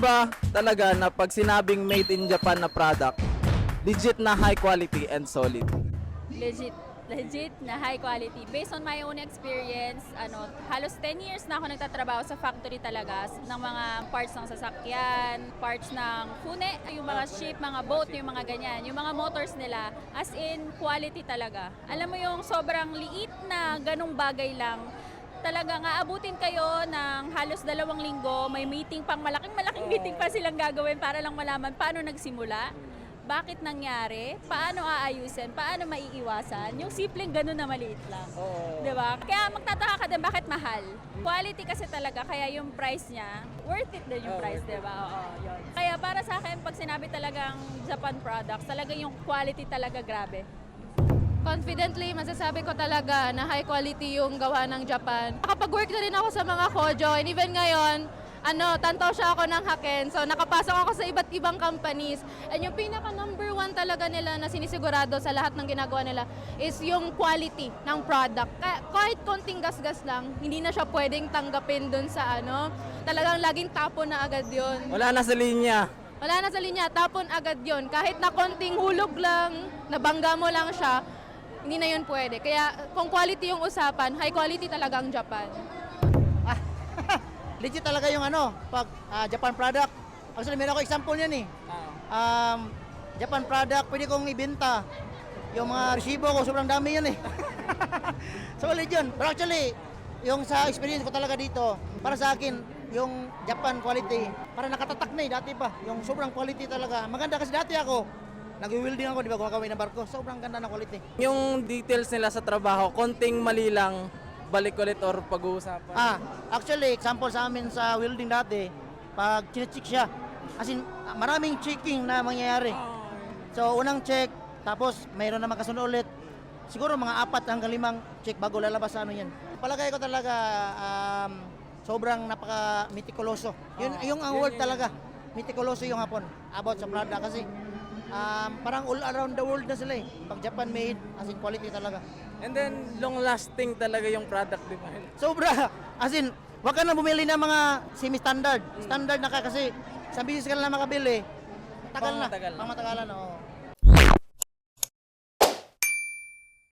ba talaga na pag sinabing made in Japan na product, legit na high quality and solid? Legit na high quality. Based on my own experience, halos 10 years na ako nagtatrabaho sa factory talaga ng mga parts ng sasakyan, parts ng fune, yung mga ship, mga boat, yung mga ganyan. Yung mga motors nila, as in quality talaga. Alam mo yung sobrang liit na ganung bagay lang, talagang aabutin kayo ng halos 2 linggo, may meeting pang malaking meeting pa silang gagawin para lang malaman paano nagsimula. Bakit nangyari, paano aayusin, paano maiiwasan, yung simpleng ganun na maliit lang. Oo. Diba? Kaya magtataka ka din bakit mahal. Quality kasi talaga, kaya yung price niya, worth it din yung price, diba? Oo, yun. Kaya para sa akin, pag sinabi talagang Japan products, talaga yung quality talaga grabe. Confidently, masasabi ko talaga na high quality yung gawa ng Japan. Nakapag-work na rin ako sa mga kojo, and even ngayon, tantaw siya ako ng Haken. So, nakapasok ako sa iba't ibang companies. And yung pinaka number 1 talaga nila na sinisigurado sa lahat ng ginagawa nila is yung quality ng product. Kahit konting gasgas lang, hindi na siya pwedeng tanggapin dun sa talagang laging tapon na agad yun. Wala na sa linya. Wala na sa linya, tapon agad yun. Kahit na konting hulog lang, nabangga mo lang siya, hindi na yun pwede. Kaya kung quality yung usapan, high quality talaga ang Japan. Legit talaga yung pag Japan product. Actually, meron ako example yan eh. Japan product, pwede kong ibenta. Yung mga resibo ko, sobrang dami yan eh. So, legit yun. Pero actually, yung sa experience ko talaga dito, para sa akin, yung Japan quality, para nakatatak na eh, dati pa. Yung sobrang quality talaga. Maganda kasi dati ako, nag-welding ako, di ba, gumagawin ng barko. Sobrang ganda ng quality. Yung details nila sa trabaho, konting mali lang, balik ulit or pag-uusapan. Actually, example sa amin sa welding dati, pag chine-check siya, as in, maraming checking na mangyayari. So, unang check, tapos mayroon naman kasunod ulit. Siguro mga 4 hanggang 5 check bago lalabas sa yan. Palagay ko talaga, sobrang napaka-mitikuloso. Yung ang word talaga, mitikuloso yung hapon about sa product kasi parang all around the world na sila eh. Pag Japan made, as in quality talaga. And then, long-lasting talaga yung product, di ba? Sobra. As in, wag ka na bumili ng mga semi-standard. Standard na ka kasi sa business ka na makabili. Tagal na. Pangmatagal. Pangmatagalan, oo.